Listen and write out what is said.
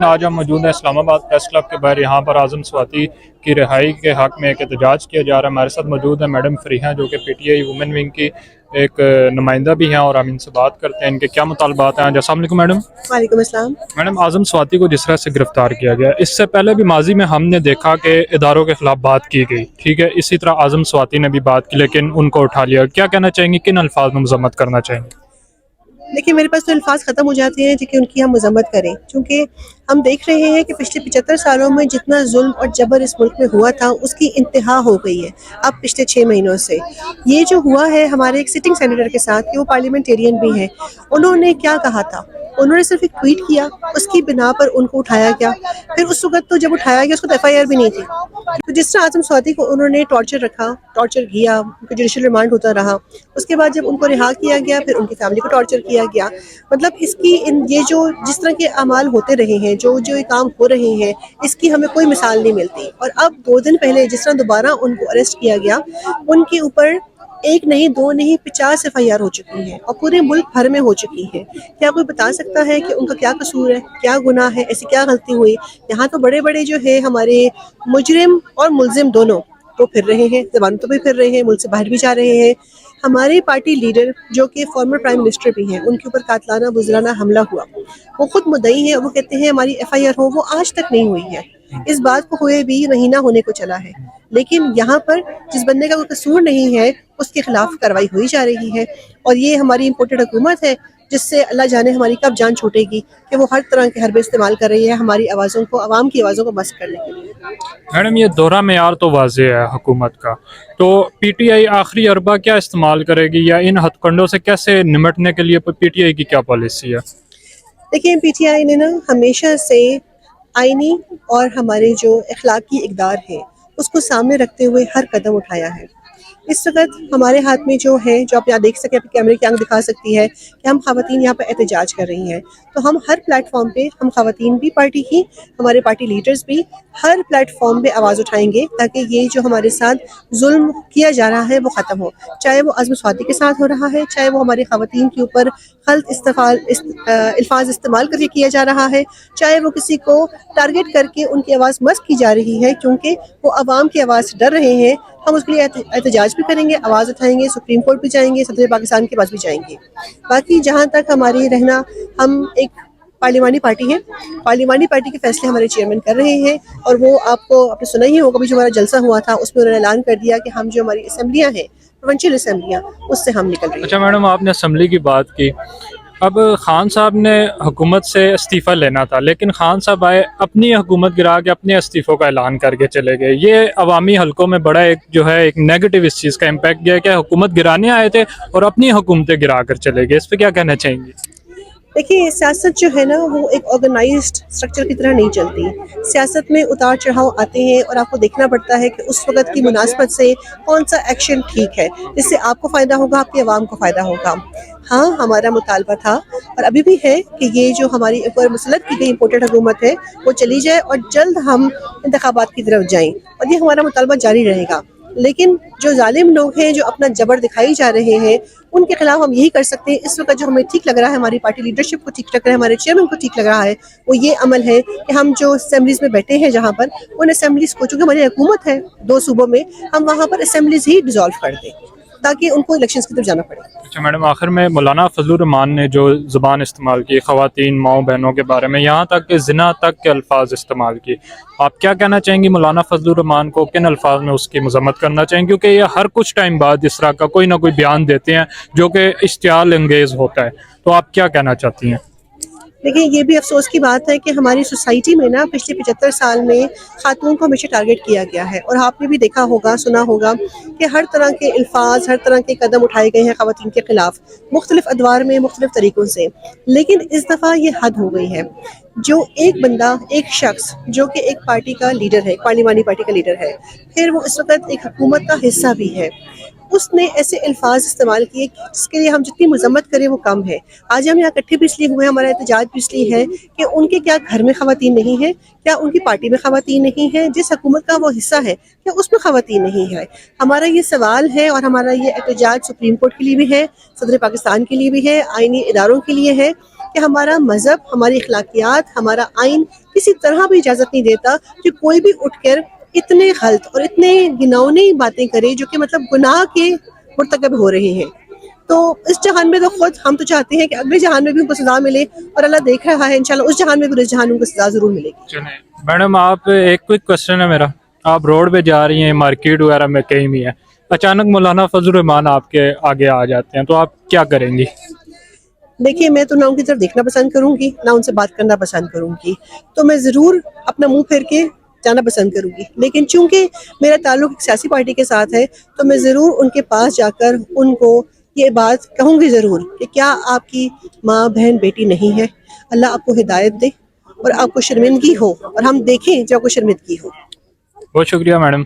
آج ہم موجود ہیں اسلام آباد پریس کلب کے باہر. یہاں پر اعظم سواتی کی رہائی کے حق میں ایک احتجاج کیا جا رہا ہے. ہمارے ساتھ موجود ہیں میڈم فریحہ جو کہ P T I women wing کی ایک نمائندہ بھی ہیں اور ہم ان سے بات کرتے ہیں ان کے کیا مطالبات ہیں. السلام علیکم میڈم. وعلیکم السلام. میڈم اعظم سواتی کو جس طرح سے گرفتار کیا گیا، اس سے پہلے بھی ماضی میں ہم نے دیکھا کہ اداروں کے خلاف بات کی گئی، ٹھیک ہے، اسی طرح اعظم سواتی نے بھی بات کی لیکن ان کو اٹھا لیا. کیا کہنا چاہیں گے، کن الفاظ میں مذمت کرنا چاہیں گے؟ دیکھیے میرے پاس تو الفاظ ختم ہو جاتے ہیں کہ ان کی ہم مذمت کریں، کیونکہ ہم دیکھ رہے ہیں کہ پچھلے 75 سالوں میں جتنا ظلم اور جبر اس ملک میں ہوا تھا اس کی انتہا ہو گئی ہے اب پچھلے 6 مہینوں سے. یہ جو ہوا ہے ہمارے ایک سٹنگ سینیٹر کے ساتھ کہ وہ پارلیمنٹیرین بھی ہیں، انہوں نے کیا کہا تھا؟ انہوں نے صرف ایک ٹویٹ کیا، اس کی بنا پر ان کو اٹھایا گیا. پھر اس وقت تو جب اٹھایا گیا اس کو ایف آئی آر بھی نہیں تھی. تو جس طرح اعظم سواتی کو انہوں نے ٹارچر رکھا، ٹارچر کیا، ان کا جوڈیشل ریمانڈ ہوتا رہا، اس کے بعد جب ان کو رہا کیا گیا پھر ان کی فیملی کو ٹارچر کیا گیا. مطلب اس کی یہ جو جس طرح کے اعمال ہوتے رہے ہیں، جو یہ کام ہو رہے ہیں، اس کی ہمیں کوئی مثال نہیں ملتی. اور اب 2 دن پہلے جس طرح دوبارہ ان کو اریسٹ کیا گیا، ان کے اوپر 1 نہیں 2 نہیں 50 ایف آئی آر ہو چکی ہیں اور پورے ملک بھر میں ہو چکی ہے. کیا کوئی بتا سکتا ہے کہ ان کا کیا قصور ہے، کیا گناہ ہے، ایسی کیا غلطی ہوئی؟ یہاں تو بڑے بڑے جو ہے ہمارے مجرم اور ملزم دونوں تو پھر رہے ہیں، زبان تو بھی پھر رہے ہیں، ملک سے باہر بھی جا رہے ہیں. ہمارے پارٹی لیڈر جو کہ فارمر پرائم منسٹر بھی ہیں، ان کے اوپر قاتلانہ بزدلانہ حملہ ہوا، وہ خود مدعی ہیں. وہ کہتے ہیں ہماری ایف آئی آر ہو، وہ آج تک نہیں ہوئی ہے. اس بات کو ہوئے بھی مہینہ ہونے کو چلا ہے، لیکن یہاں پر جس بندے کا کوئی قصور نہیں ہے اس کے خلاف کارروائی ہوئی جا رہی ہے. اور یہ ہماری امپورٹڈ حکومت ہے جس سے اللہ جانے ہماری کب جان چھوٹے گی کہ وہ ہر طرح کے حربے استعمال کر رہی ہے ہماری آوازوں کو، عوام کی آوازوں کو مسخ کرنے کے لیے. میڈم یہ دوہرا معیار تو واضح ہے حکومت کا، تو پی ٹی آئی آخری اربع کیا استعمال کرے گی یا ان ہتھ کنڈوں سے کیسے نمٹنے کے لیے پی ٹی آئی کی کیا پالیسی ہے؟ دیکھیں پی ٹی آئی نے ہمیشہ سے آئینی اور ہمارے جو اخلاقی اقدار ہے اس کو سامنے رکھتے ہوئے ہر قدم اٹھایا ہے. اس وقت ہمارے ہاتھ میں جو ہے، جو آپ یہاں دیکھ سکیں، کیمرے کی آنکھ دکھا سکتی ہے کہ ہم خواتین یہاں پہ احتجاج کر رہی ہیں. تو ہم ہر پلیٹ فارم پہ، ہم خواتین بھی پارٹی کی، ہمارے پارٹی لیڈرز بھی ہر پلیٹ فارم پہ آواز اٹھائیں گے تاکہ یہ جو ہمارے ساتھ ظلم کیا جا رہا ہے وہ ختم ہو. چاہے وہ اعظم سواتی کے ساتھ ہو رہا ہے، چاہے وہ ہماری خواتین کے اوپر غلط الفاظ استعمال کر کے کیا جا رہا ہے، چاہے وہ کسی کو ٹارگٹ کر کے ان کی آواز مسخ کی جا رہی ہے کیونکہ وہ عوام کی آواز سے ڈر رہے ہیں. ہم اس کے لیے احتجاج بھی کریں گے، آواز اٹھائیں گے، سپریم کورٹ بھی جائیں گے، صدر پاکستان کے پاس بھی جائیں گے. باقی جہاں تک ہماری رہنا، ہم ایک پارلیمانی پارٹی ہے، پارلیمانی پارٹی کے فیصلے ہمارے چیئرمین کر رہے ہیں. اور وہ آپ نے سنا ہی ہوگا، جو ہمارا جلسہ ہوا تھا اس میں انہوں نے اعلان کر دیا کہ ہم جو ہماری اسمبلیاں ہیں، پروونشل اسمبلیاں، اس سے ہم نکل رہی ہیں. اچھا میڈم، آپ نے اسمبلی کی بات کی. اب خان صاحب نے حکومت سے استعفیٰ لینا تھا لیکن خان صاحب آئے، اپنی حکومت گرا کے اپنے استعفوں کا اعلان کر کے چلے گئے. یہ عوامی حلقوں میں بڑا ایک نیگیٹو اس چیز کا امپیکٹ گیا کہ حکومت گرانے آئے تھے اور اپنی حکومتیں گرا کر چلے گئے. اس پہ کیا کہنا چاہیں گے؟ دیکھیے سیاست جو ہے وہ ایک آرگنائزڈ اسٹرکچر کی طرح نہیں چلتی. سیاست میں اتار چڑھاؤ آتے ہیں اور آپ کو دیکھنا پڑتا ہے کہ اس وقت کی مناسبت سے کون سا ایکشن ٹھیک ہے جس سے آپ کو فائدہ ہوگا، آپ کی عوام کو فائدہ ہوگا. ہاں ہمارا مطالبہ تھا اور ابھی بھی ہے کہ یہ جو ہماری اوپر مسلط کی گئی امپورٹڈ حکومت ہے وہ چلی جائے اور جلد ہم انتخابات کی طرف جائیں، اور یہ ہمارا مطالبہ جاری رہے گا. لیکن جو ظالم لوگ ہیں جو اپنا جبر دکھائی جا رہے ہیں ان کے خلاف ہم یہی کر سکتے ہیں. اس وقت جو ہمیں ٹھیک لگ رہا ہے، ہماری پارٹی لیڈرشپ کو ٹھیک لگ رہا ہے، ہمارے چیئرمین کو ٹھیک لگ رہا ہے، وہ یہ عمل ہے کہ ہم جو اسمبلیز میں بیٹھے ہیں جہاں پر ان اسمبلیز کو، چونکہ ہماری حکومت ہے 2 صوبوں میں، ہم وہاں پر اسمبلیز ہی ڈیزالو کر دیں تاکہ ان کو الیکشنز کی طرف جانا پڑے. اچھا میڈم، آخر میں مولانا فضل الرحمان نے جو زبان استعمال کی خواتین، ماؤں بہنوں کے بارے میں، یہاں تک کہ زنا تک کے الفاظ استعمال کی، آپ کیا کہنا چاہیں گی مولانا فضل الرحمان کو؟ کن الفاظ میں اس کی مذمت کرنا چاہیں گے؟ کیونکہ یہ ہر کچھ ٹائم بعد اس طرح کا کوئی نہ کوئی بیان دیتے ہیں جو کہ اشتعال انگیز ہوتا ہے، تو آپ کیا کہنا چاہتی ہیں؟ دیکھیں یہ بھی افسوس کی بات ہے کہ ہماری سوسائٹی میں پچھلے 75 سال میں خاتون کو ہمیشہ ٹارگٹ کیا گیا ہے. اور آپ نے بھی دیکھا ہوگا، سنا ہوگا کہ ہر طرح کے الفاظ، ہر طرح کے قدم اٹھائے گئے ہیں خواتین کے خلاف مختلف ادوار میں، مختلف طریقوں سے. لیکن اس دفعہ یہ حد ہو گئی ہے. جو ایک بندہ، ایک شخص جو کہ ایک پارٹی کا لیڈر ہے، پارلیمانی پارٹی کا لیڈر ہے، پھر وہ اس وقت ایک حکومت کا حصہ بھی ہے، اس نے ایسے الفاظ استعمال کیے جس کے لیے ہم جتنی مذمت کریں وہ کم ہے. آج ہم یہاں اکٹھے بھی اس لیے ہوئے ہیں، ہمارا احتجاج بھی اس لیے ہے کہ ان کے کیا گھر میں خواتین نہیں ہیں؟ کیا ان کی پارٹی میں خواتین نہیں ہیں؟ جس حکومت کا وہ حصہ ہے کیا اس میں خواتین نہیں ہے؟ ہمارا یہ سوال ہے اور ہمارا یہ احتجاج سپریم کورٹ کے لیے بھی ہے، صدر پاکستان کے لیے بھی ہے، آئینی اداروں کے لیے ہے کہ ہمارا مذہب، ہماری اخلاقیات، ہمارا آئین کسی طرح بھی اجازت نہیں دیتا کہ کوئی بھی اٹھ کر اتنے غلط اور اتنے گھناؤنی باتیں کرے جو کہ مطلب گناہ کے مرتکب ہو رہے ہیں. تو اس جہان میں تو خود ہم تو چاہتے ہیں کہ اگلے جہان میں بھی ان کو سزا ملے، اور اللہ دیکھ رہا ہے انشاءاللہ اس جہان میں بھی اس جہان میں ان کو سزا ضرور ملے گی. چلیں میڈم، آپ ایک کوئک کوشچن ہے میرا. آپ روڈ پہ جا رہی ہیں، مارکیٹ وغیرہ میں کہیں بھی ہیں، اچانک مولانا فضل الرحمان آپ کے آگے آ جاتے ہیں، تو آپ کیا کریں گی؟ دیکھیے میں تو نہ ان کی طرف دیکھنا پسند کروں گی، نہ ان سے بات کرنا پسند کروں گی. تو میں ضرور اپنا منہ پھیر کے جانا پسند کروں گی، لیکن چونکہ میرا تعلق ایک سیاسی پارٹی کے ساتھ ہے تو میں ضرور ان کے پاس جا کر ان کو یہ بات کہوں گی ضرور کہ کیا آپ کی ماں بہن بیٹی نہیں ہے. اللہ آپ کو ہدایت دے اور آپ کو شرمندگی ہو، اور ہم دیکھیں جو آپ کو شرمندگی ہو. بہت شکریہ میڈم.